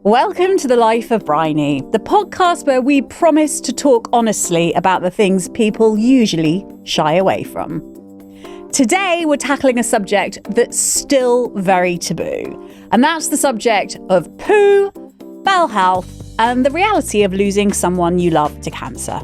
Welcome to The Life of Bryony, the podcast where we promise to talk honestly about the things people usually shy away from. Today, we're tackling a subject that's still very taboo, and that's the subject of poo, bowel health, and the reality of losing someone you love to cancer.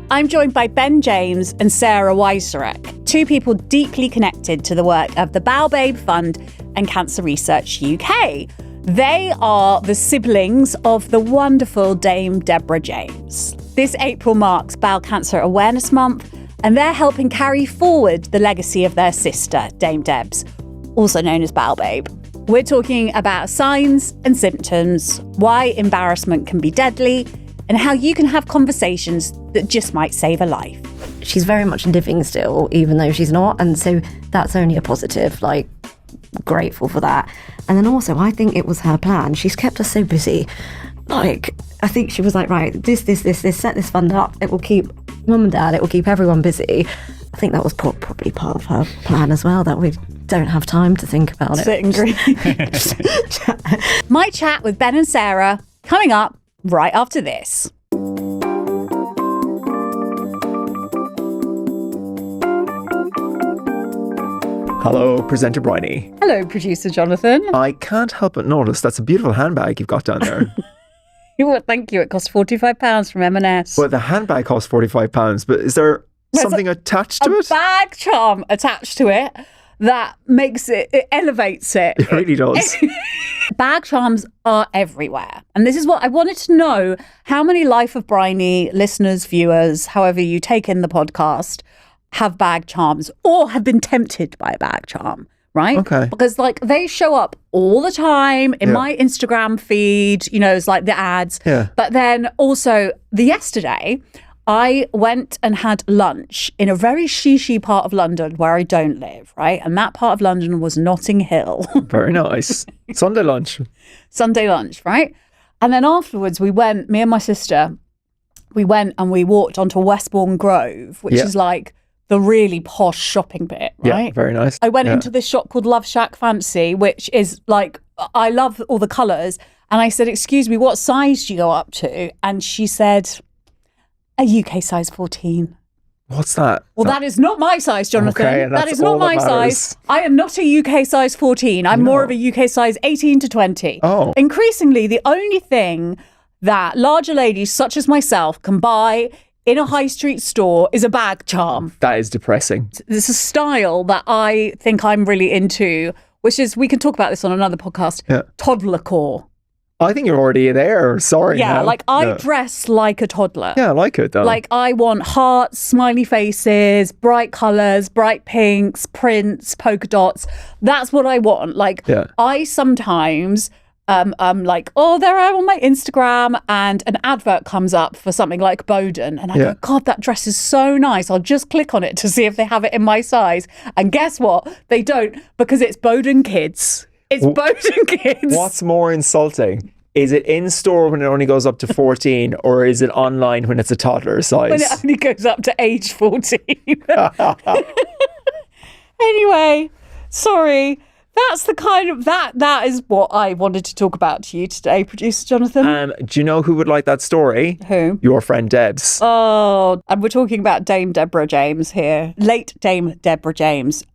I'm joined by Ben James and Sarah Wieczorek, two people deeply connected to the work of the Bowelbabe Fund and Cancer Research UK. They are the siblings of the wonderful Dame Deborah James. This April marks Bowel Cancer Awareness Month, and they're helping carry forward the legacy of their sister, Dame Debs, also known as Bowelbabe. We're talking about signs and symptoms, why embarrassment can be deadly, and how you can have conversations that just might save a life. She's very much living still, even though she's not, and so that's only a positive, grateful for that. And then also, I think it was her plan. She's kept us so busy. I think she was like, right, this, set this fund up. It will keep mum and dad, it will keep everyone busy. I think that was probably part of her plan as well, that we don't have time to think about it. Sit and grieve. My chat with Ben and Sarah coming up right after this. Hello, presenter Bryony. Hello, producer Jonathan. I can't help but notice that's a beautiful handbag you've got down there. Well, thank you. It cost £45 from M&S. Well, the handbag costs £45, but is there something attached to it? A bag charm attached to it that makes it elevates it. It really does. Bag charms are everywhere. And this is what I wanted to know, how many Life of Bryony listeners, viewers, however you take in the podcast, have bag charms or have been tempted by a bag charm, right? Okay. Because they show up all the time in my Instagram feed, it's like the ads. Yeah. But then also yesterday, I went and had lunch in a very shishy part of London where I don't live, right? And that part of London was Notting Hill. Very nice. Sunday lunch, right? And then afterwards me and my sister, we went and we walked onto Westbourne Grove, which is the really posh shopping bit, right? Yeah, very nice. I went into this shop called Love Shack Fancy, which is I love all the colours. And I said, excuse me, what size do you go up to? And she said, a UK size 14. What's that? Well, that is not my size, Jonathan. Okay, that is not my size. I am not a UK size 14. I'm more of a UK size 18 to 20. Oh. Increasingly, the only thing that larger ladies such as myself can buy in a high street store is a bag charm. That is depressing. There's a style that I think I'm really into, which is, we can talk about this on another podcast, toddler core. I think you're already there. Sorry. Yeah, now. I dress like a toddler. Yeah, I like it though. I want hearts, smiley faces, bright colours, bright pinks, prints, polka dots. That's what I want. I sometimes... I'm like, there I am on my Instagram, and an advert comes up for something like Bowden, and I go, God, that dress is so nice. I'll just click on it to see if they have it in my size. And guess what? They don't, because it's Bowden Kids. It's Bowden Kids. What's more insulting? Is it in store when it only goes up to 14, or is it online when it's a toddler size? When it only goes up to age 14. Anyway, sorry. That's the kind of, that is what I wanted to talk about to you today, producer Jonathan. Do you know who would like that story? Who? Your friend Debs. Oh, and we're talking about Dame Deborah James here. Late Dame Deborah James.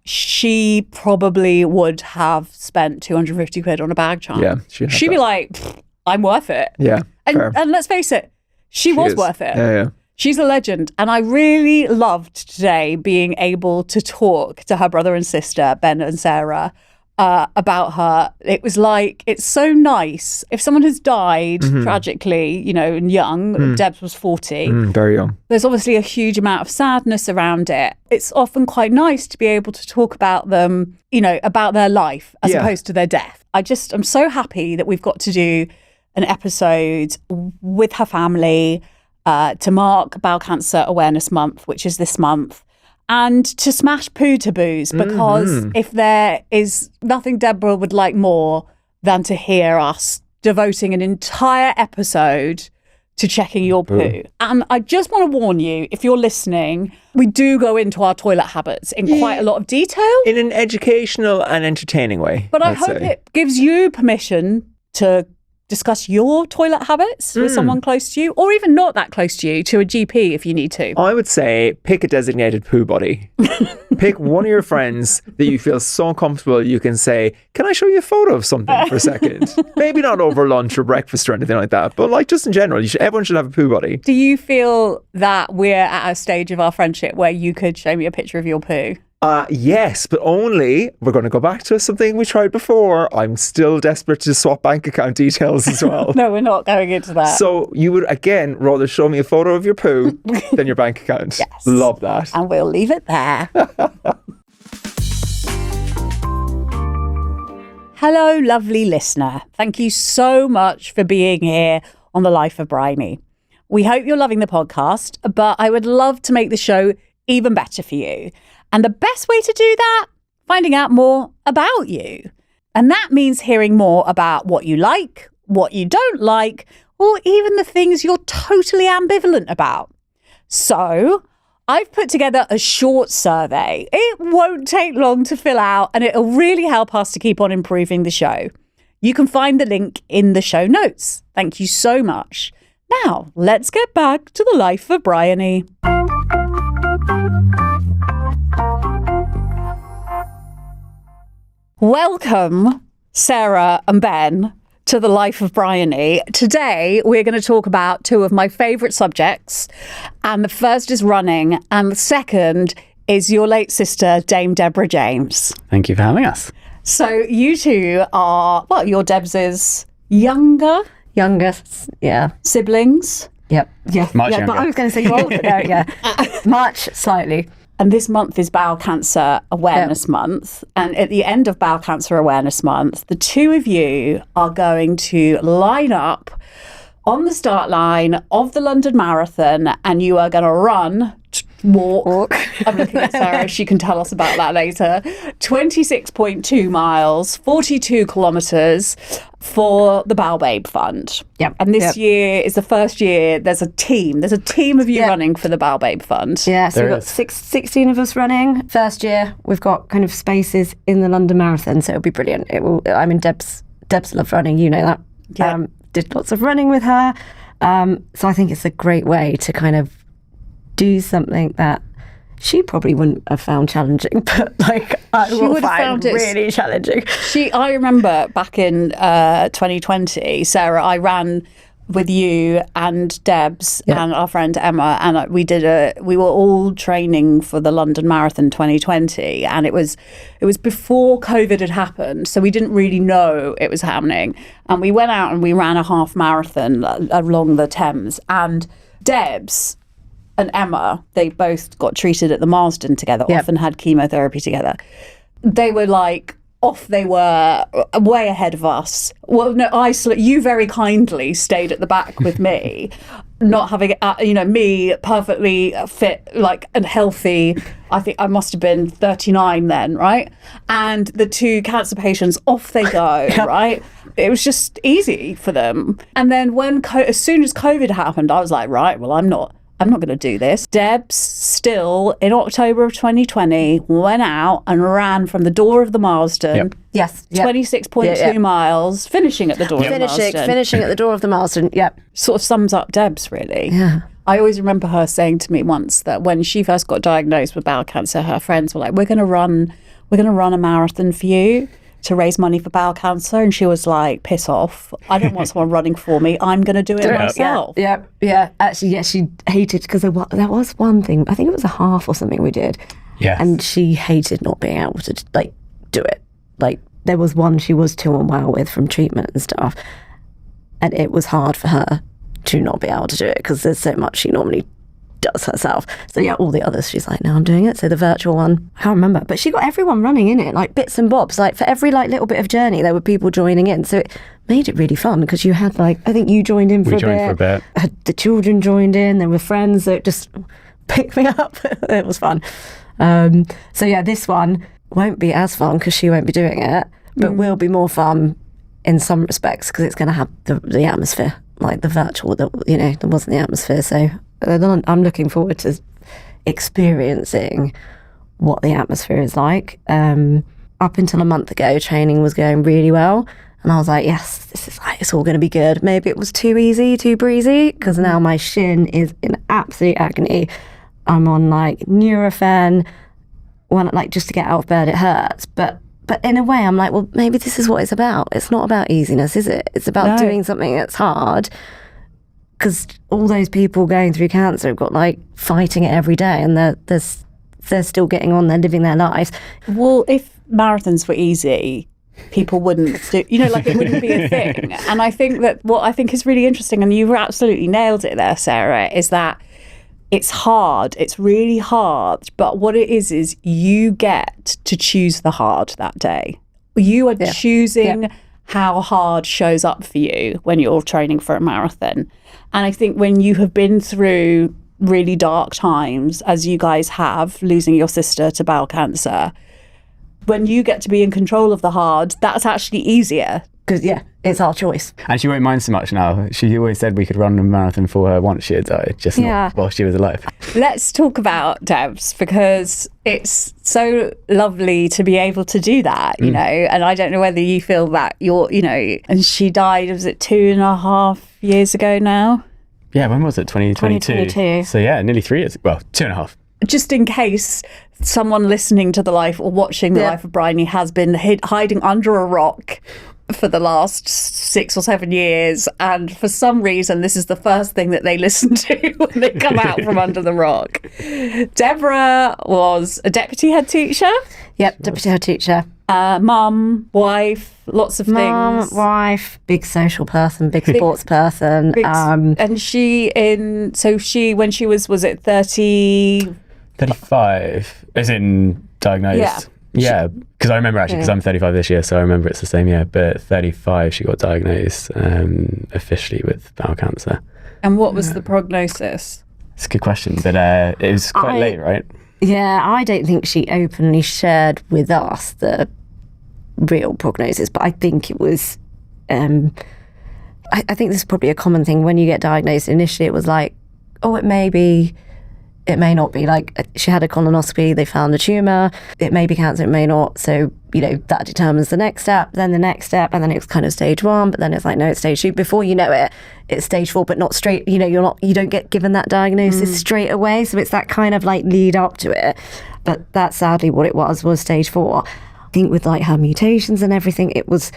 She probably would have spent 250 quid on a bag charm. Yeah. She'd be like, I'm worth it. Yeah. And let's face it, she was worth it. Yeah. She's a legend. And I really loved today being able to talk to her brother and sister, Ben and Sarah, about her. It was it's so nice. If someone has died tragically, and young, Debs was 40. Very young. There's obviously a huge amount of sadness around it. It's often quite nice to be able to talk about them, about their life as opposed to their death. I'm so happy that we've got to do an episode with her family, to mark Bowel Cancer Awareness Month, which is this month, and to smash poo taboos, because if there is nothing Deborah would like more than to hear us devoting an entire episode to checking your poo. And I just want to warn you, if you're listening, we do go into our toilet habits in quite a lot of detail. In an educational and entertaining way. But I hope it gives you permission to discuss your toilet habits with someone close to you, or even not that close to you, to a GP if you need to. I would say pick a designated poo buddy. Pick one of your friends that you feel so comfortable you can say, can I show you a photo of something for a second? Maybe not over lunch or breakfast or anything like that, but like just in general, everyone should have a poo buddy. Do you feel that we're at a stage of our friendship where you could show me a picture of your poo? Yes, but only, we're going to go back to something we tried before. I'm still desperate to swap bank account details as well. No, we're not going into that. So you would, again, rather show me a photo of your poo than your bank account. Yes. Love that. And we'll leave it there. Hello, lovely listener. Thank you so much for being here on The Life of Bryony. We hope you're loving the podcast, but I would love to make the show even better for you. And the best way to do that, finding out more about you. And that means hearing more about what you like, what you don't like, or even the things you're totally ambivalent about. So I've put together a short survey. It won't take long to fill out, and it'll really help us to keep on improving the show. You can find the link in the show notes. Thank you so much. Now, let's get back to The Life of Bryony. Welcome, Sarah and Ben, to The Life of Bryony. Today, we're going to talk about two of my favourite subjects. And the first is running, and the second is your late sister, Dame Deborah James. Thank you for having us. So you two are, well, your Debs' youngest Yeah. siblings. Yep. Yeah. Much yeah, younger. But I was going to say you're older. No, yeah. Much, slightly. And this month is Bowel Cancer Awareness Month. And at the end of Bowel Cancer Awareness Month, the two of you are going to line up on the start line of the London Marathon, and you are going to run, walk. I'm looking at Sarah. She can tell us about that later. 26.2 miles, 42 kilometres for the Bowelbabe Fund. Yep. And this year is the first year there's a team of you running for the Bowelbabe Fund. Yeah, so There we've got is. 16 of us running. First year, we've got kind of spaces in the London Marathon, so it'll be brilliant. I mean, Debs loves running, you know that. Yeah. Did lots of running with her. So I think it's a great way to kind of do something that she probably wouldn't have found challenging, but like I would have found it really challenging. I remember back in 2020, Sarah, I ran with you and Debs and our friend Emma, and we were all training for the London Marathon 2020, and it was before COVID had happened, so we didn't really know it was happening, and we went out and we ran a half marathon along the Thames, and Debs and Emma, they both got treated at the Marsden together, often had chemotherapy together. They were like, off they were, way ahead of us. Well, no, you very kindly stayed at the back with me, not having, me perfectly fit, like, and healthy. I think I must have been 39 then, right? And the two cancer patients, off they go, right? It was just easy for them. And then as soon as COVID happened, I was like, right, well, I'm not going to do this. Debs still, in October of 2020, went out and ran from the door of the Marsden. Yep. Yes. 26.2 miles, finishing at the door of the Marsden. Finishing at the door of the Marsden, yep. Sort of sums up Debs, really. Yeah. I always remember her saying to me once that when she first got diagnosed with bowel cancer, her friends were like, we're going to run a marathon for you to raise money for bowel cancer, and she was like, piss off, I don't want someone running for me, I'm going to do it myself. Yeah. Actually, yeah, she hated, because there was one thing, I think it was a half or something we did, and she hated not being able to like do it. Like, there was one she was too unwell with from treatment and stuff, and it was hard for her to not be able to do it because there's so much she normally does herself. So yeah, all the others, she's like, no, I'm doing it. So the virtual one, I can't remember, but she got everyone running in it, like bits and bobs. Like for every like little bit of journey, there were people joining in. So it made it really fun because you had like, I think you joined in for a bit. The children joined in. There were friends that just picked me up. It was fun. So yeah, this one won't be as fun because she won't be doing it, but will be more fun in some respects because it's going to have the atmosphere, like the virtual that, you know, there wasn't the atmosphere. So I'm looking forward to experiencing what the atmosphere is like. Up until a month ago, training was going really well, and I was like, yes, this is, I it's all going to be good. Maybe it was too easy, too breezy, because now my shin is in absolute agony. I'm on like Nurofen, just to get out of bed, it hurts. But in a way, I'm like, well, maybe this is what it's about. It's not about easiness, is it? It's about doing something that's hard. Because all those people going through cancer have got like fighting it every day, and they're still getting on, they're living their lives. Well, if marathons were easy, people wouldn't do, like it wouldn't be a thing. And I think that what I think is really interesting, and you absolutely nailed it there, Sarah, is that it's hard. It's really hard. But what it is you get to choose the hard that day. You are choosing how hard shows up for you when you're training for a marathon. And I think when you have been through really dark times, as you guys have, losing your sister to bowel cancer, when you get to be in control of the hard, that's actually easier. Because, it's our choice. And she won't mind so much now. She always said we could run a marathon for her once she had died, just not while she was alive. Let's talk about Debs, because it's so lovely to be able to do that, you know, and I don't know whether you feel that and she died, was it 2.5 years ago now? Yeah, when was it? 2022. 2022. So nearly 3 years. Well, 2.5. Just in case someone listening to the life or watching the life of Bryony has been hiding under a rock for the last 6 or 7 years, and for some reason this is the first thing that they listen to when they come out from under the rock. Deborah was a deputy head teacher. Yep, deputy head teacher. Mum, wife, lots of things. Wife, big social person, big sports person. And when she was it 30? 35, as in diagnosed. Yeah, because I remember actually, because I'm 35 this year, so I remember it's the same year. But 35, she got diagnosed officially with bowel cancer. And what was the prognosis? It's a good question, but it was quite late, right? Yeah, I don't think she openly shared with us the real prognosis, but I think it was. I think this is probably a common thing when you get diagnosed. Initially, it was like, oh, it may be. It may not be. Like, she had a colonoscopy, they found a tumour, it may be cancer, it may not. So, that determines the next step, then the next step, and then it's kind of stage 1, but then it's like, no, it's stage 2. Before you know it, it's stage 4, but not straight, you don't get given that diagnosis straight away. So it's that kind of like lead up to it. But that's sadly what it was stage 4. I think with like her mutations and everything, it was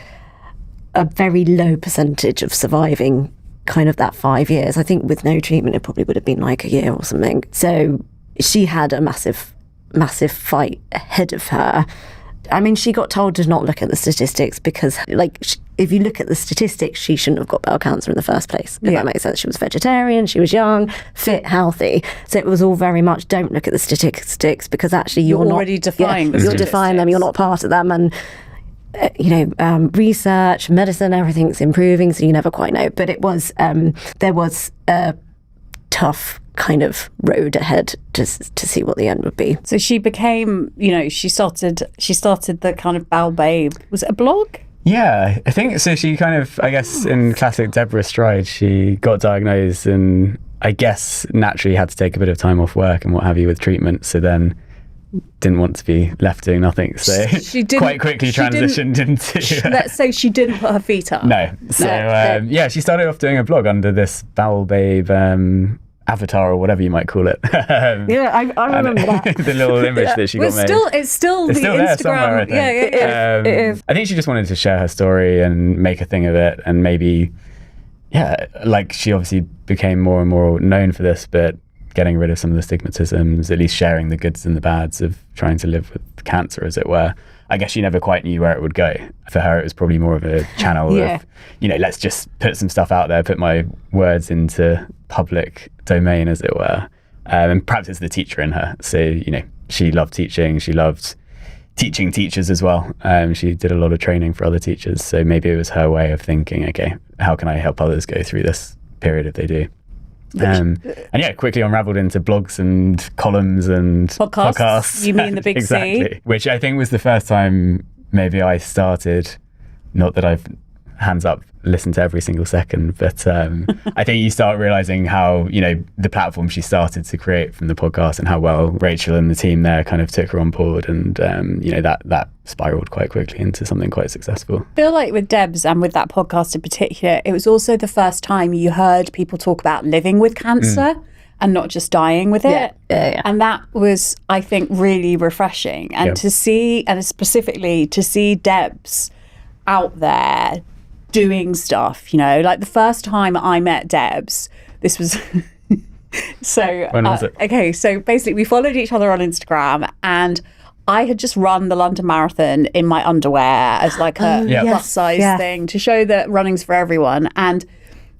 a very low percentage of surviving kind of that 5 years. I think with no treatment it probably would have been like a year or something. So she had a massive fight ahead of her. I mean, she got told to not look at the statistics because if you look at the statistics, she shouldn't have got bowel cancer in the first place, if that makes sense. She was vegetarian, she was young, fit, healthy, so it was all very much don't look at the statistics, because actually you're already not defying the you're defying them, you're not part of them. And research, medicine, everything's improving, so you never quite know. But it was there was a tough kind of road ahead to see what the end would be. So she became, she started the kind of Bowelbabe. Was it a blog? Yeah, I think so. She kind of, I guess, in classic Deborah stride, she got diagnosed and I guess naturally had to take a bit of time off work and what have you with treatment. So then didn't want to be left doing nothing, so she quite quickly transitioned into let's say she didn't put her feet up. She started off doing a blog under this Bowelbabe avatar or whatever you might call it. I remember that. The little image that she got made. It's still the Instagram. there Somewhere, I think. It is. I think she just wanted to share her story and make a thing of it, and maybe she obviously became more and more known for this, but getting rid of some of the stigmatisms, at least sharing the goods and the bads of trying to live with cancer, as it were. I guess she never quite knew where it would go. For her, it was probably more of a channel of, let's just put some stuff out there, put my words into public domain, as it were. And perhaps it's the teacher in her. So, she loved teaching. She loved teaching teachers as well. She did a lot of training for other teachers. So maybe it was her way of thinking, okay, how can I help others go through this period if they do? Quickly unraveled into blogs and columns and podcasts. You mean the big exactly. C? Which I think was the first time maybe I started, not that I've hands up, listen to every single second. But I think you start realizing how, the platform she started to create from the podcast and how well Rachel and the team there kind of took her on board. And, that spiraled quite quickly into something quite successful. I feel like with Debs and with that podcast in particular, it was also the first time you heard people talk about living with cancer and not just dying with it. Yeah. And that was, I think, really refreshing. And to see, and specifically to see Debs out there doing stuff, like the first time I met Debs, this was... So, when was it? Okay, so basically we followed each other on Instagram, and I had just run the London Marathon in my underwear as like a plus size thing to show that running's for everyone. And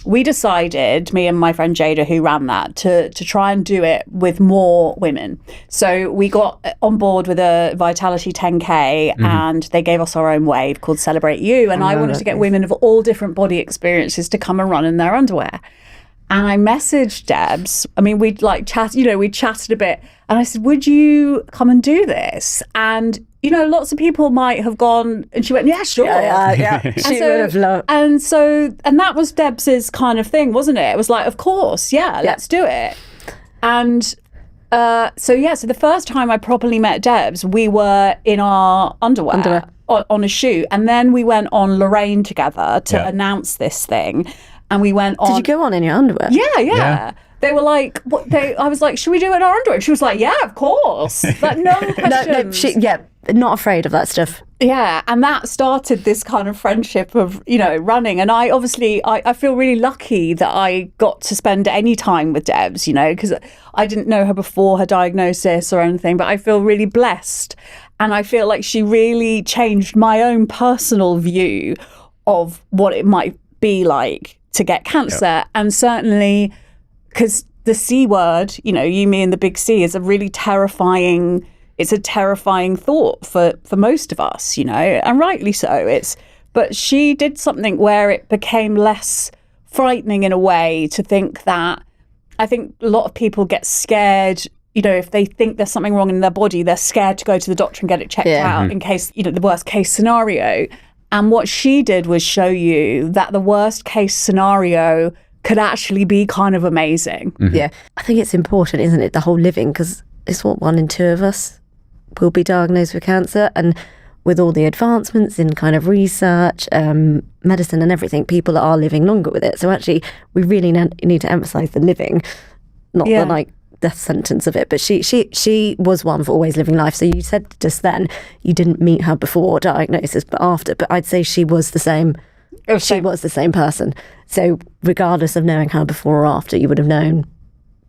we decided, me and my friend Jada, who ran that, to try and do it with more women. So we got on board with a Vitality 10K, and they gave us our own wave called Celebrate You. And I wanted to get women of all different body experiences to come and run in their underwear. And I messaged Debs. I mean, we'd we chatted a bit. And I said, would you come and do this? And, lots of people might have gone. And she went, yeah, sure. Yeah. She would have loved. And that was Debs's kind of thing, wasn't it? It was like, of course, let's do it. And so the first time I properly met Debs, we were in our underwear. On a shoot. And then we went on Lorraine together to announce this thing. And we went on. Did you go on in your underwear? Yeah. They were like, I was like, should we do it in our underwear? And she was like, yeah, of course. Like, no questions. Not afraid of that stuff. Yeah. And that started this kind of friendship of, running. And I obviously, I feel really lucky that I got to spend any time with Debs, because I didn't know her before her diagnosis or anything, but I feel really blessed. And I feel like she really changed my own personal view of what it might be like to get cancer. And certainly because the C word, you, me and the big C, is a really terrifying thought for most of us, and rightly so. But she did something where it became less frightening in a way, to think that, I think a lot of people get scared, if they think there's something wrong in their body, they're scared to go to the doctor and get it checked out in case, the worst case scenario. And what she did was show you that the worst case scenario could actually be kind of amazing. Yeah. I think it's important, isn't it, the whole living, because it's what 1 in 2 of us will be diagnosed with cancer. And with all the advancements in kind of research, medicine and everything, people are living longer with it. So actually, we really need to emphasise the living, not the death sentence of it. But she was one for always living life. So you said just then you didn't meet her before diagnosis, but after. But I'd say she was the same. She was the same person. So regardless of knowing her before or after, you would have known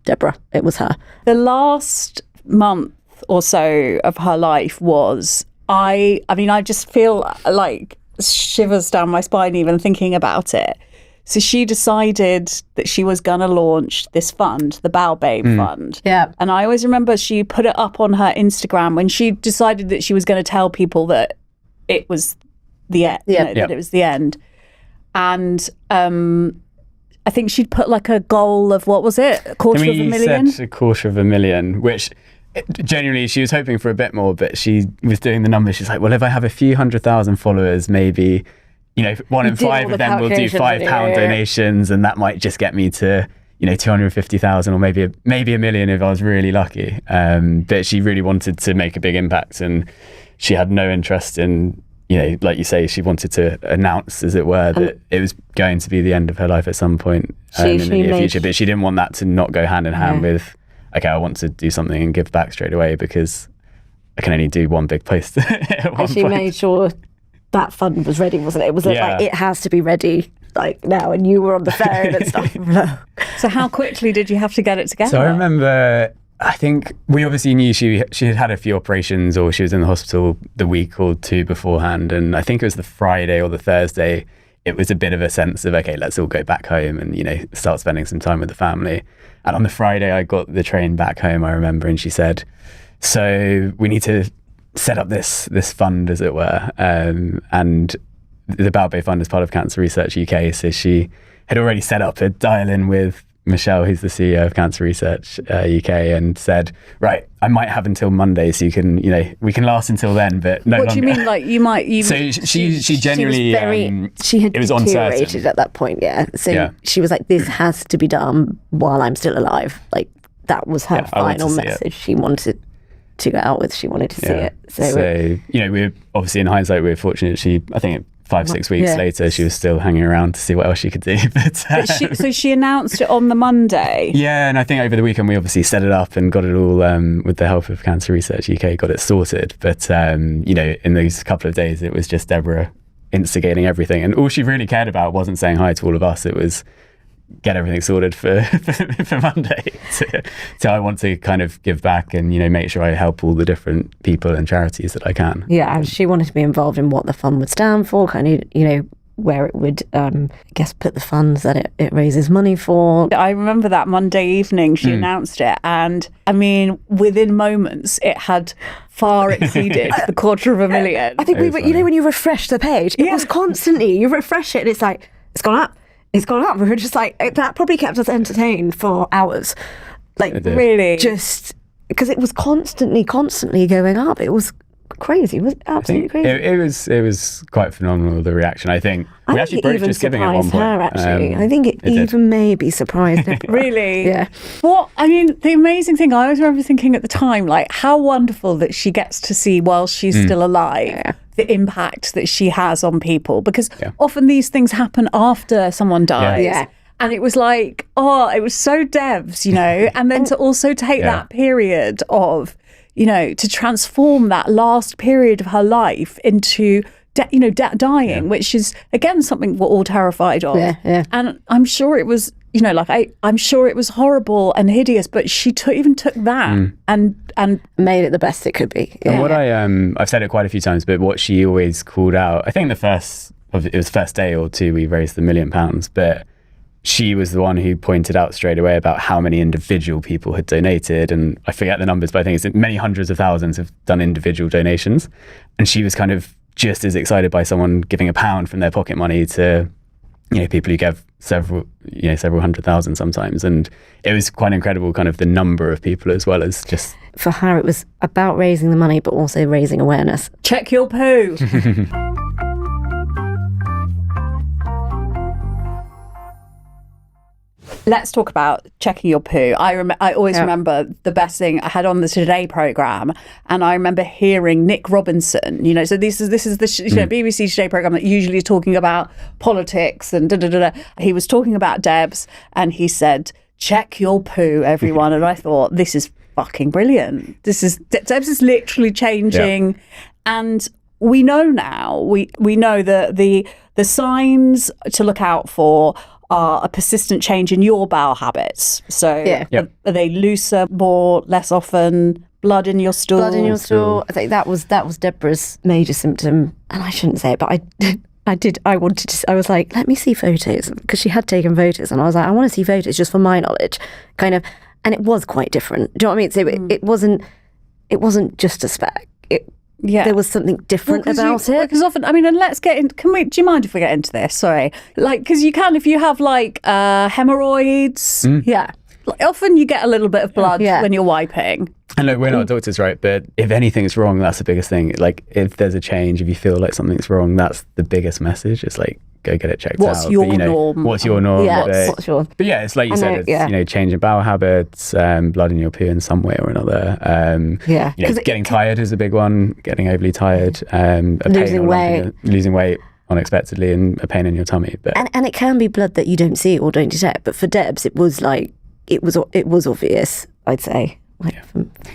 Deborah. It was her. The last month or so of her life was, I mean, I just feel like shivers down my spine even thinking about it. So she decided that she was going to launch this fund, the Bowelbabe fund. Yeah. And I always remember she put it up on her Instagram when she decided that she was going to tell people that it was the end, that it was the end. And I think she'd put like a goal of, what was it? $250,000? Said $250,000, which genuinely she was hoping for a bit more, but she was doing the numbers. She's like, well, if I have a few 100,000 followers, maybe, 1 in 5 of them will do £5 donations, and that might just get me to, 250,000 or maybe a million if I was really lucky. But she really wanted to make a big impact, and she had no interest in, like you say, she wanted to announce, as it were, that it was going to be the end of her life at some point in the near future. But she didn't want that to not go hand in hand with, okay, I want to do something and give back straight away, because I can only do one big post at one She point. made sure that fund was ready, wasn't it? It was like, it has to be ready like now, and you were on the phone and stuff. So how quickly did you have to get it together? So I remember, I think we obviously knew she had had a few operations, or she was in the hospital the week or two beforehand, and I think it was the Friday or the Thursday, it was a bit of a sense of, okay, let's all go back home and, start spending some time with the family. And on the Friday, I got the train back home, I remember, and she said, so we need to set up this fund, as it were. And the Bowelbabe Fund is part of Cancer Research UK. So she had already set up a dial-in with Michelle, who's the CEO of Cancer Research UK, and said, right, I might have until Monday, so you can, we can last until then, but no What longer. do you mean? Like you might? So she genuinely, she had it was uncertain. deteriorated at that point, so Yeah. she was like, this has to be done while I'm still alive. Like, that was her I want to final see it. message she wanted to go out with. She wanted to see it. So we're obviously, in hindsight, we're fortunate. I think 5-6 weeks later, she was still hanging around to see what else she could do. So she announced it on the Monday. Yeah, and I think over the weekend we obviously set it up and got it all, with the help of Cancer Research UK, got it sorted. But, in those couple of days, it was just Deborah instigating everything. And all she really cared about wasn't saying hi to all of us. It was get everything sorted for Monday. So I want to kind of give back and, make sure I help all the different people and charities that I can. Yeah, she wanted to be involved in what the fund would stand for, kind of, where it would, put the funds that it raises money for. I remember that Monday evening she announced it, and I mean, within moments, it had far exceeded the $250,000. I think we were, when you refresh the page, it was constantly, you refresh it and it's like, it's gone up. It's gone up. We were just like, that probably kept us entertained for hours. Like, really? Just because it was constantly going up. It was crazy. It was absolutely crazy. It was quite phenomenal, the reaction. I think we actually broached just giving at one point. Her, actually. I think it even maybe surprised her. Really? Yeah. The amazing thing, I always remember thinking at the time, like, how wonderful that she gets to see while she's still alive the impact that she has on people, because often these things happen after someone dies. Yeah. And it was like, it was so Debs, and then to also take that period of, to transform that last period of her life into, dying, which is, again, something we're all terrified of. Yeah. And I'm sure it was, I'm sure it was horrible and hideous, but she even took that and made it the best it could be. Yeah. And what I've said it quite a few times, but what she always called out, I think it was first day or two, we raised £1 million, but she was the one who pointed out straight away about how many individual people had donated. And I forget the numbers, but I think it's many hundreds of thousands have done individual donations. And she was kind of just as excited by someone giving £1 from their pocket money to, people who give several hundred thousand sometimes. And it was quite incredible, kind of the number of people, as well as just... For her, it was about raising the money, but also raising awareness. Check your poo. Let's talk about checking your poo. I always remember the best thing I had on the Today programme, and I remember hearing Nick Robinson. So this is the BBC Today programme that usually is talking about politics and He was talking about Debs, and he said, "Check your poo, everyone." And I thought, this is fucking brilliant. Debs is literally changing, and we know now. We know that the signs to look out for are a persistent change in your bowel habits. So are they looser, more, less often? Blood in your stool? Blood in your stool. I think that was Deborah's major symptom. And I shouldn't say it, but I was like, let me see photos, because she had taken photos, and I was like, I want to see photos just for my knowledge, kind of. And it was quite different. Do you know what I mean? So it wasn't just a speck. There was something different about it. Because often, and let's get in. Do you mind if we get into this? Sorry. Because you can, if you have hemorrhoids. Yeah. Often you get a little bit of blood when you're wiping. And look, we're not doctors, right? But if anything's wrong, that's the biggest thing. Like, if there's a change, if you feel like something's wrong, that's the biggest message. It's like, go get it checked out. What's your norm? What's your norm? Yeah, what's yours? But yeah, it's like you said, it's change in bowel habits, blood in your poo in some way or another. Getting tired is a big one. Getting overly tired. Losing weight unexpectedly, and a pain in your tummy. But and it can be blood that you don't see or don't detect. But for Debs, it was like it was obvious, I'd say.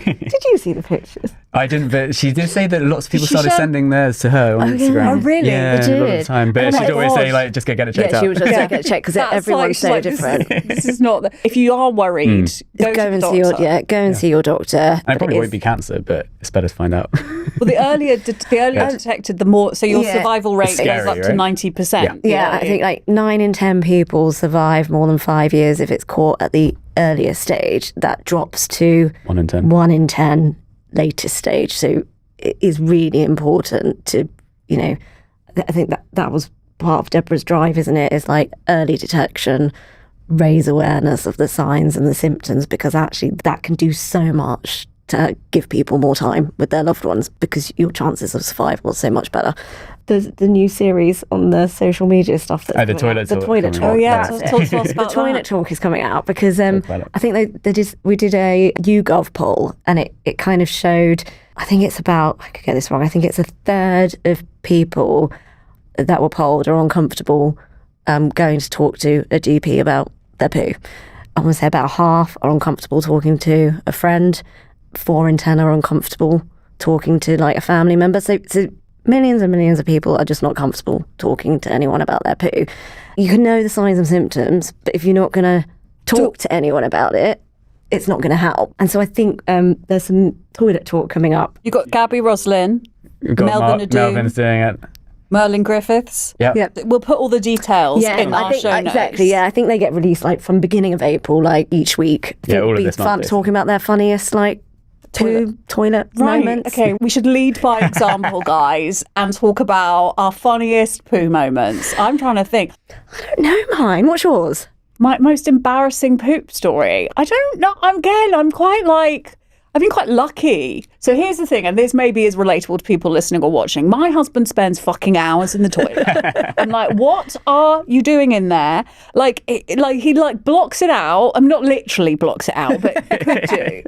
Did you see the pictures? I didn't, but she did say that lots of people started sending theirs to her on Instagram. Yeah. Oh, really? Yeah, they did. A lot of the time. But she'd always say, just go get it checked out. She would just get it checked, because everyone's so different. This is not... If you are worried, go and see your doctor. And it probably won't be cancer, but it's better to find out. Well, the earlier detected, the more... So your survival rate goes up to 90%. Yeah, I think 9 in 10 people survive more than 5 years if it's caught at the earlier stage. That drops to 1 in 10. 1 in 10 latest stage. So it is really important to, I think that was part of Deborah's drive, isn't it? It's like early detection, raise awareness of the signs and the symptoms, because actually that can do so much to give people more time with their loved ones, because your chances of survival are so much better. There's the new series on the social media stuff that's the toilet talk. The toilet talk. Oh yeah, that's talk it. to us about The toilet that. talk is coming out because I think we did a YouGov poll, and it kind of showed, I think it's about, I could get this wrong, I think it's a third of people that were polled are uncomfortable going to talk to a GP about their poo. I want to say about half are uncomfortable talking to a friend. 4 in 10 are uncomfortable talking to like a family member. So millions and millions of people are just not comfortable talking to anyone about their poo. You can know the signs and symptoms, but if you're not going to talk to anyone about it, it's not going to help. And so I think there's some toilet talk coming up. You've got Gabby Roslin, We've got Melvin Adu, Melvin's doing it. Merlin Griffiths. Yeah. We'll put all the details in I our think show notes. exactly. Yeah, I think they get released like from beginning of April, like each week. Yeah, all of Be this month, fun basically. talking about their funniest like toilet Right, moments. okay. We should lead by example, guys, and talk about our funniest poo moments. I'm trying to think. I don't know mine. What's yours? My most embarrassing poop story. I don't know. I've been quite lucky. So here's the thing, and this maybe is relatable to people listening or watching. My husband spends fucking hours in the toilet. I'm like, what are you doing in there? He blocks it out. I'm not literally blocks it out, but he could do.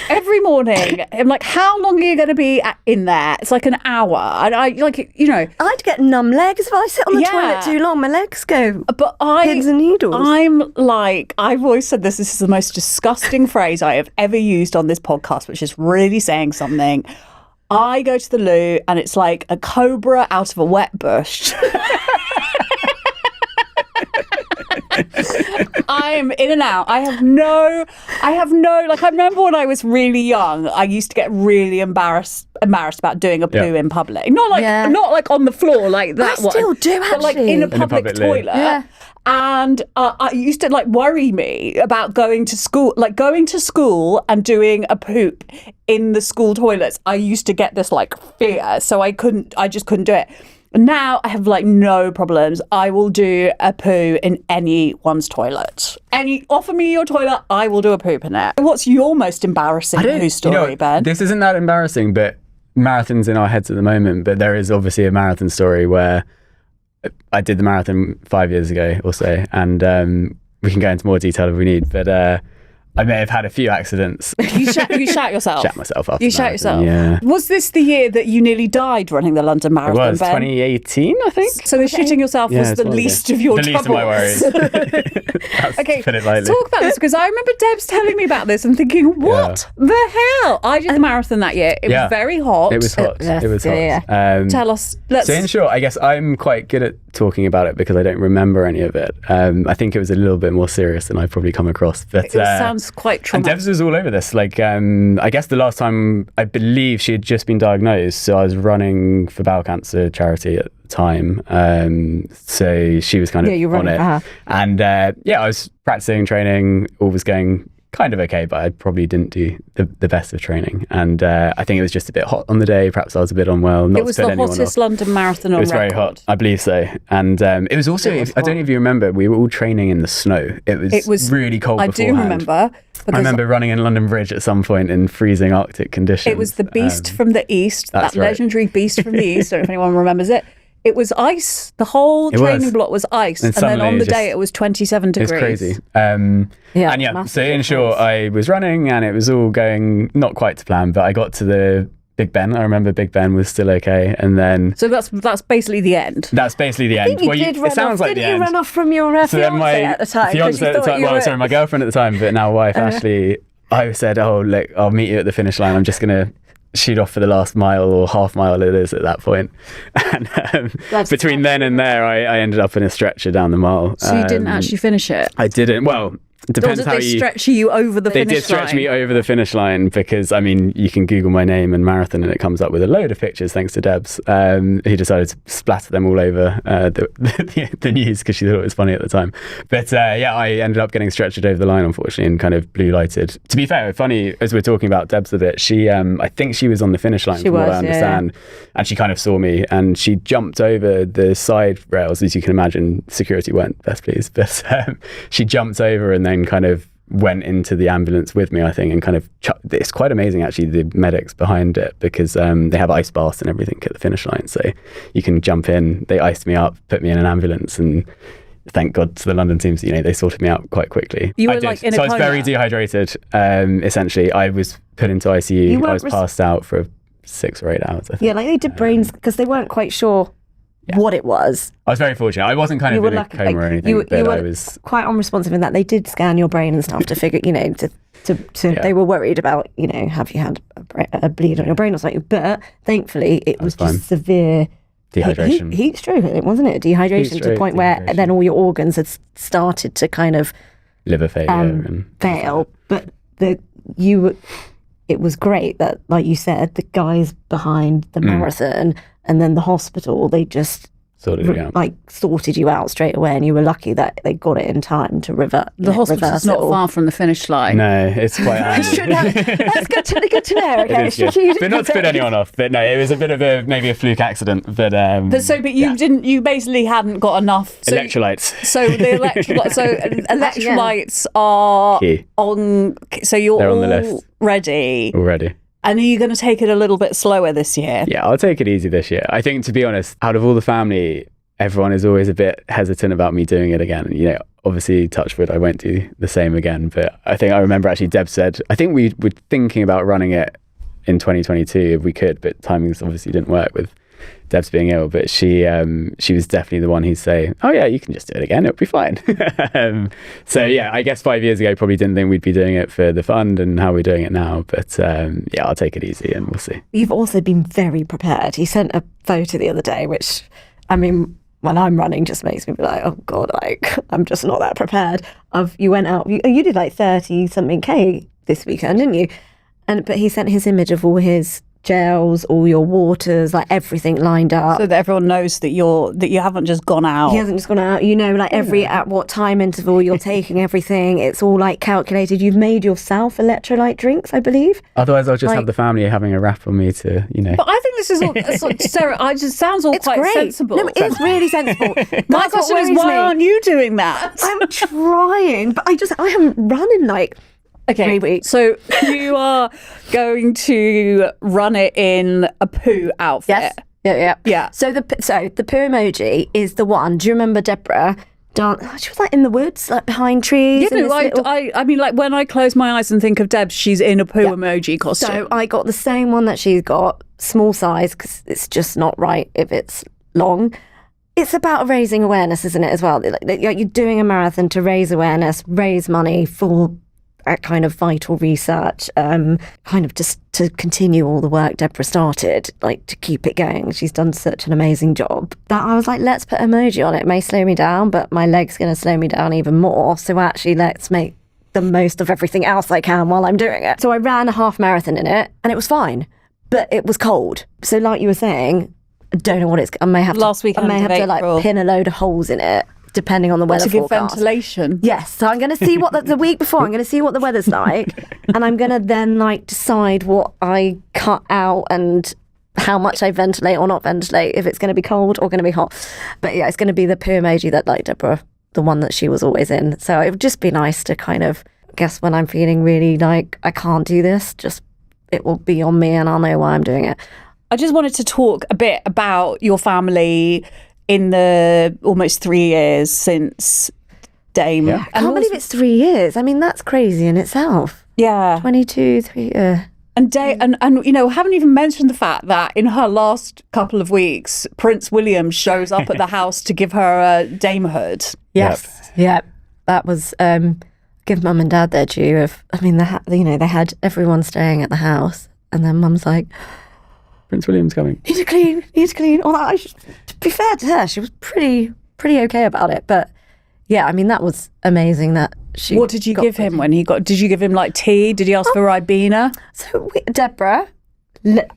Every morning, I'm like, how long are you going to be in there? It's like an hour. And I'd get numb legs if I sit on the toilet too long. My legs go pins and needles. I'm like, I've always said this is the most disgusting phrase I have ever used on this podcast, which is really saying something. I go to the loo and it's like a cobra out of a wet bush. I'm in and out. I have no, like, I remember when I was really young, I used to get really embarrassed about doing a poo in public. Not like on the floor like that one. I still do, but like actually. in a public toilet. Yeah. And it used to like worry me about going to school and doing a poop in the school toilets. I used to get this like fear, so I just couldn't do it. Now I have like no problems. I will do a poo in anyone's toilet. Offer me your toilet, I will do a poop in it. What's your most embarrassing poo story, Ben? This isn't that embarrassing, but marathons in our heads at the moment. But there is obviously a marathon story where I did the marathon 5 years ago or so, and we can go into more detail if we need. But I may have had a few accidents. You shat yourself? Shat myself after You the shat marathon, yourself? Yeah. Was this the year that you nearly died running the London It Marathon, was Ben? 2018, I think. So the shitting yourself was the least of your the least of my troubles. worries. Okay, to put it lightly. talk about this, because I remember Debs telling me about this and thinking, what the hell? I did the marathon that year. It was very hot. It was hot. It was hot. Yeah. Tell us. So in short, I guess I'm quite good at talking about it because I don't remember any of it. I think it was a little bit more serious than I've probably come across. But It sounds quite and traumatic. Debs was all over this. Like, I guess the last time, I believe she had just been diagnosed. So I was running for Bowel Cancer charity at the time. So she was kind of you were on running it. for her. And I was practicing, training, all was going kind of okay, but I probably didn't do the best of training. And I think it was just a bit hot on the day. Perhaps I was a bit unwell. Not It was to put the anyone hottest off. London Marathon on It was record. very hot, I believe so. And it was also, I don't know if you remember, we were all training in the snow. It was really cold I beforehand. do remember. I remember running in London Bridge at some point in freezing Arctic conditions. It was the beast from the east, that that's right. legendary beast from the east. I don't know if anyone remembers it. It was ice. The whole It training was. block was ice. And And then suddenly on the it day just- it was 27 It degrees. was crazy. Yeah, And yeah, massive so in difference. short, I was running and it was all going not quite to plan, but I got to the Big Ben. I remember Big Ben was still okay. And then So that's basically the end. that's basically the end. You did run it sounds off. like the Didn't end. you run off from your So then fiance at the time? 'Cause fiance you at the thought time, you well, were- sorry, my girlfriend at the time, but now wife, Ashley, I said, oh, look, I'll meet you at the finish line. I'm just going to shoot off for the last mile or half mile it is at that point. And between then and there, I ended up in a stretcher down the mile. So you didn't actually finish it. I didn't. Well, It depends or did how they stretch you over the They finish did stretch line? me over the finish line because, I mean, you can Google my name and marathon and it comes up with a load of pictures thanks to Debs, who decided to splatter them all over the news because she thought it was funny at the time. But I ended up getting stretched over the line, unfortunately, and kind of blue lighted. To be fair, funny, as we're talking about Debs a bit, she, I think she was on the finish line from what I understand, and she kind of saw me and she jumped over the side rails. As you can imagine, security weren't best pleased, but she jumped over and then kind of went into the ambulance with me, I think, and kind of it's quite amazing actually, the medics behind it, because they have ice baths and everything at the finish line, so you can jump in. They iced me up, put me in an ambulance, and thank God to the London teams, they sorted me out quite quickly. You were like in a so I was coma? very dehydrated. Essentially, I was put into ICU. I was passed out for 6 or 8 hours, I think. Yeah, like they did brains because they weren't quite sure what it was. I was very fortunate. I wasn't kind of in a coma or anything, but I was quite unresponsive in that they did scan your brain and stuff to figure, they were worried about, have you had a bleed on your brain or something? But thankfully, it was just severe dehydration, heat stroke, wasn't it? Dehydration to the point where then all your organs had started to kind of liver failure and fail. But it was great that, like you said, the guys behind the marathon and then the hospital, they just sorted you out straight away, and you were lucky that they got it in time to revert. The hospital's not far from the finish line. No, it's quite handy. That's good to know. Okay, but not to put anyone off. But no, it was a bit of maybe a fluke accident. But you didn't. You basically hadn't got enough electrolytes. So the electrolytes are key on. So they're on the list ready already. And are you going to take it a little bit slower this year? Yeah, I'll take it easy this year. I think, to be honest, out of all the family, everyone is always a bit hesitant about me doing it again. Obviously, touch wood, I won't do the same again. But I remember actually Deb said, I think we were thinking about running it in 2022 if we could, but timings obviously didn't work with Debs being ill. But she was definitely the one who'd say, oh yeah, you can just do it again, it'll be fine. So yeah, I guess 5 years ago probably didn't think we'd be doing it for the fund and how we're doing it now. But I'll take it easy and we'll see. You've also been very prepared. He sent a photo the other day, which, I mean, when I'm running, just makes me be like, oh God, I'm just not that prepared. You went out, you did like 30 something K this weekend, didn't you? But he sent his image of all his gels, all your waters, like everything lined up, so that everyone knows that you haven't just gone out. He hasn't just gone out, at what time interval you're taking everything. It's all like calculated. You've made yourself electrolyte drinks, I believe. Otherwise, I'll just have the family having a wrap on me to, But I think this is all, Sarah, it just sounds all quite great. sensible. No, it's really sensible. My question is, why aren't you doing that? I'm trying, but I haven't run in like 3 weeks. So you are going to run it in a poo outfit. Yes. Yeah. So the poo emoji is the one. Do you remember Deborah? She was like in the woods, like behind trees. Yeah, I mean, like when I close my eyes and think of Debs, she's in a poo emoji costume. So I got the same one that she's got, small size, because it's just not right if it's long. It's about raising awareness, isn't it, as well? You're doing a marathon to raise awareness, raise money for that kind of vital research, kind of just to continue all the work Deborah started, like to keep it going. She's done such an amazing job that I was like, let's put emoji on it. It may slow me down, but my leg's going to slow me down even more. So actually, let's make the most of everything else I can while I'm doing it. So I ran a half marathon in it and it was fine, but it was cold. So like you were saying, I don't know what it's, I may have to like pin a load of holes in it, depending on the weather forecast. To give ventilation. Yes, so I'm going to see what the week before, I'm going to see what the weather's like, and I'm going to then like decide what I cut out and how much I ventilate or not ventilate, if it's going to be cold or going to be hot. But yeah, it's going to be the poo emoji that like Deborah, the one that she was always in. So it would just be nice to kind of, I guess when I'm feeling really like I can't do this, just it will be on me and I'll know why I'm doing it. I just wanted to talk a bit about your family in the almost 3 years since Dame. Yeah. I can't believe it's 3 years. I mean, that's crazy in itself. Yeah. 22, 3 years. And haven't even mentioned the fact that in her last couple of weeks, Prince William shows up at the house to give her a damehood. Yes. Yep. That was give mum and dad their due. They had everyone staying at the house, and then mum's like, Prince William's coming. Need to clean. All that. To be fair to her, she was pretty okay about it. But yeah, I mean, that was amazing that she. What did you give him when he got? Did you give him like tea? Did he ask for Ribena? So Deborah,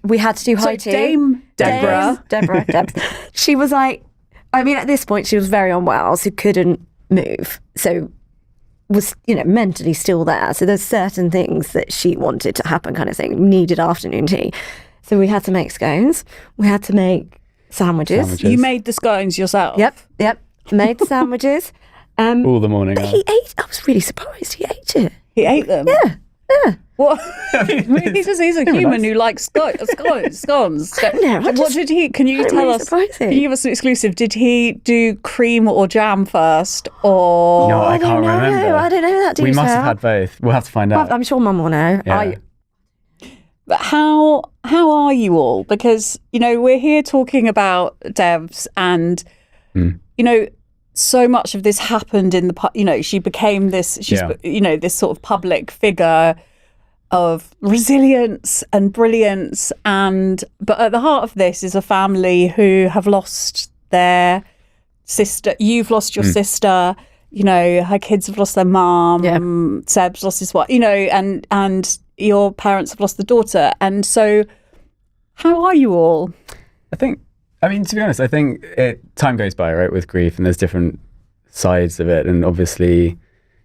we had to do high tea. Dame Deborah. Debs. She was like, I mean, at this point she was very unwell, so couldn't move. So was, mentally still there. So there's certain things that she wanted to happen, kind of thing, needed afternoon tea. So we had to make scones. We had to make sandwiches. You made the scones yourself? Yep. Made the sandwiches. All the morning. But he ate. I was really surprised. He ate it. He ate them? Yeah. What? He's a human who likes scones. No, What did he? Can you tell really us? surprising. Can you give us an exclusive? Did he do cream or jam first, or? No, I can't remember. I don't know that detail. We must have had both. We'll have to find out. Well, I'm sure Mum will know. Yeah. But how are you all? Because we're here talking about Debs, and so much of this happened in the. She became this. She's this sort of public figure of resilience and brilliance, but at the heart of this is a family who have lost their sister. You've lost your sister. Her kids have lost their mum. Yeah. Seb's lost his wife. And your parents have lost the daughter. And so, how are you all? To be honest, I think time goes by, right, with grief, and there's different sides of it. And obviously,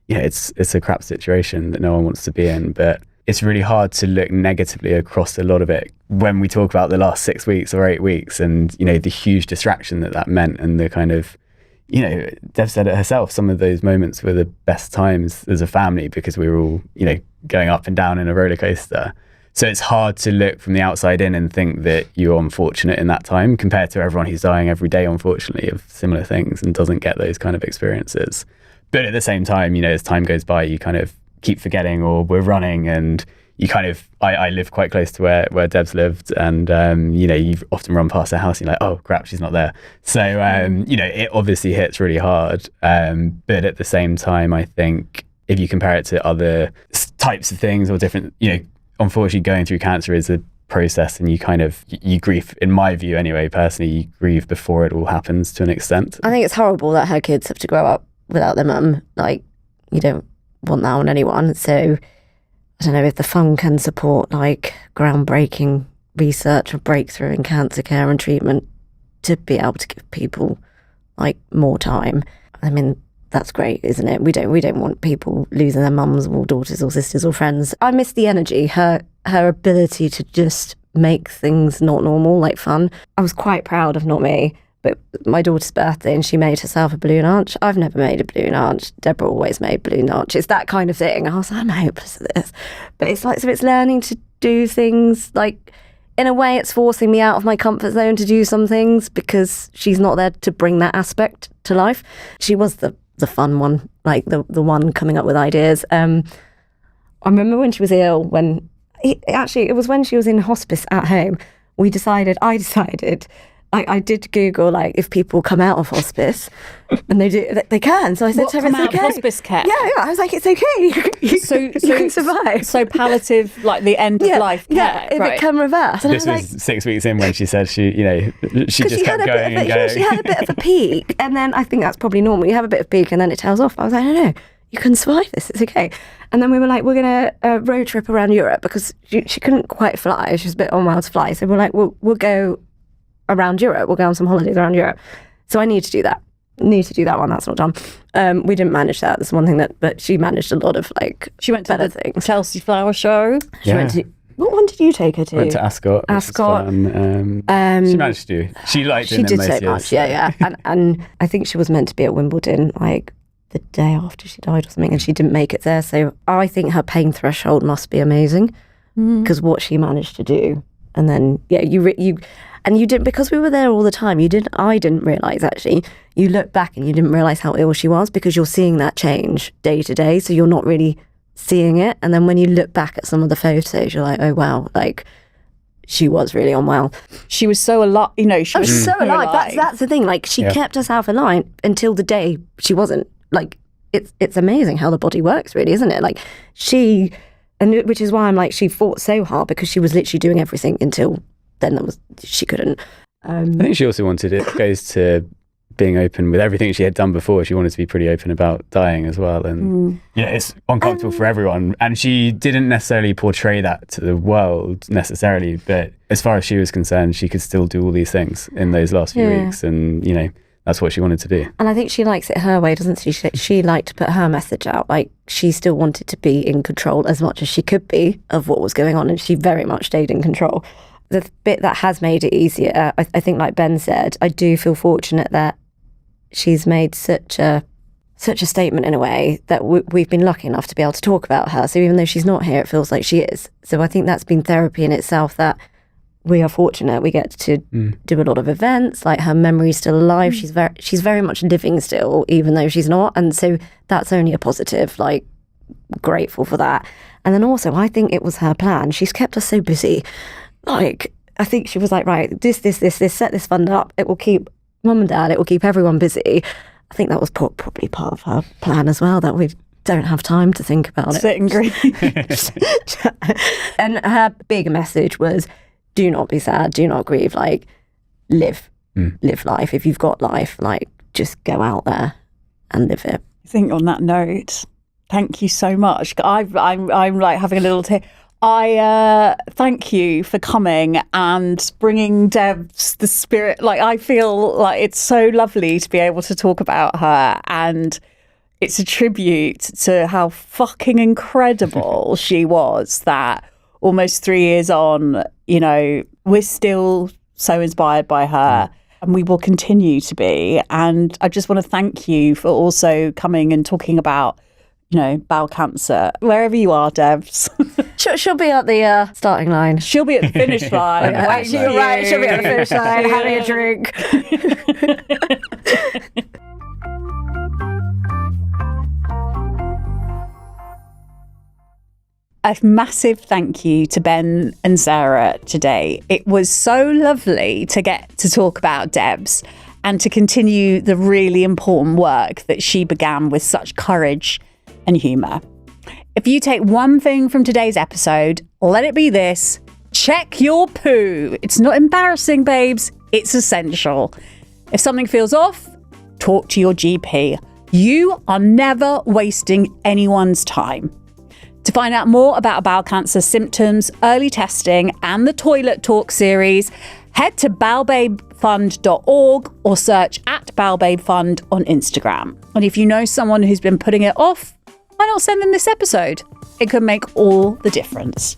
it's a crap situation that no one wants to be in, but it's really hard to look negatively across a lot of it when we talk about the last 6 weeks or 8 weeks and, the huge distraction that meant, and the kind of, Dev said it herself, some of those moments were the best times as a family because we were all, going up and down in a roller coaster. So it's hard to look from the outside in and think that you're unfortunate in that time compared to everyone who's dying every day, unfortunately, of similar things and doesn't get those kind of experiences. But at the same time, as time goes by, you kind of keep forgetting, or we're running, and you kind of, I live quite close to where Debs lived, and you've often run past her house and you're like, oh crap, she's not there. So it obviously hits really hard, but at the same time, I think if you compare it to other types of things or different, unfortunately going through cancer is a process, and you grieve, in my view anyway, personally, you grieve before it all happens to an extent. I think it's horrible that her kids have to grow up without their mum. Like, you don't want that on anyone. So I don't know if the fund can support like groundbreaking research or breakthrough in cancer care and treatment to be able to give people like more time. I mean, that's great, isn't it? We don't want people losing their mums or daughters or sisters or friends. I miss the energy, her ability to just make things not normal, like fun. I was quite proud of, not me, but my daughter's birthday, and she made herself a balloon arch. I've never made a balloon arch. Deborah always made balloon arches, that kind of thing. I was like, I'm hopeless at this. But it's like, so it's learning to do things, like, in a way it's forcing me out of my comfort zone to do some things because she's not there to bring that aspect to life. She was the fun one, like the one coming up with ideas. I remember when she was ill, it was when she was in hospice at home, I decided, I did Google, like, if people come out of hospice, and they can. So I said to her, it's okay. Hospice care? Yeah, I was like, it's okay. You can survive. So palliative, like the end of life care. Yeah, if right. it can reverse. And this was 6 weeks in when she said she just kept going and going. She had a bit of a peak, and then I think that's probably normal. You have a bit of peak, and then it tails off. I was like, no, you can survive this. It's okay. And then we were like, we're going to road trip around Europe because she couldn't quite fly. She was a bit unwell to fly. So we're like, we'll go around Europe. We'll go on some holidays around Europe. So I need to do that. One. That's not done. We didn't manage that. That's one thing but she managed a lot of like. She went to better the things. Chelsea Flower Show. She went to. What one did you take her to? Went to Ascot. Ascot. She managed to do. She liked it. She did so much. Yeah. and I think she was meant to be at Wimbledon like the day after she died or something, and she didn't make it there. So I think her pain threshold must be amazing because what she managed to do. And then you didn't, because we were there all the time. I didn't realise, actually. You look back and you didn't realise how ill she was because you're seeing that change day to day. So you're not really seeing it. And then when you look back at some of the photos, you're like, oh wow, like she was really unwell. She was so alive, she was so alive. That's the thing. Like she kept herself alive until the day she wasn't. Like it's amazing how the body works, really, isn't it? Like which is why I'm like, she fought so hard because she was literally doing everything until then she couldn't. I think she also wanted, it goes to being open with everything she had done before. She wanted to be pretty open about dying as well. And it's uncomfortable for everyone. And she didn't necessarily portray that to the world necessarily, but as far as she was concerned, she could still do all these things in those last few weeks. And, that's what she wanted to do. And I think she likes it her way, doesn't she? She liked to put her message out. Like, she still wanted to be in control as much as she could be of what was going on, and she very much stayed in control. The bit that has made it easier, I think, like Ben said, I do feel fortunate that she's made such a statement in a way that we've been lucky enough to be able to talk about her. So even though she's not here, it feels like she is. So I think that's been therapy in itself, that we are fortunate. We get to do a lot of events. Like, her memory's still alive. She's very much living still, even though she's not. And so that's only a positive, like, grateful for that. And then also, I think it was her plan. She's kept us so busy. Like, I think she was like, right, this, set this fund up. It will keep mum and dad, it will keep everyone busy. I think that was probably part of her plan as well, that we don't have time to think about it. Sit and grieve. And her big message was, do not be sad, do not grieve, like, live life. If you've got life, like, just go out there and live it. I think on that note, thank you so much. I'm like having a little I thank you for coming and bringing Debs the spirit. Like, I feel like it's so lovely to be able to talk about her, and it's a tribute to how fucking incredible she was, that almost 3 years on, we're still so inspired by her, and we will continue to be. And I just want to thank you for also coming and talking about, bowel cancer, wherever you are, Debs. She'll be at the starting line. She'll be at the finish line. You're right, she'll be at the finish line, having a drink. A massive thank you to Ben and Sarah today. It was so lovely to get to talk about Debs and to continue the really important work that she began with such courage and humour. If you take one thing from today's episode, let it be this: check your poo. It's not embarrassing, babes. It's essential. If something feels off, talk to your GP. You are never wasting anyone's time. To find out more about bowel cancer symptoms, early testing, and the Toilet Talk series, head to bowelbabefund.org or search @bowelbabefund on Instagram. And if you know someone who's been putting it off, why not send them this episode? It could make all the difference.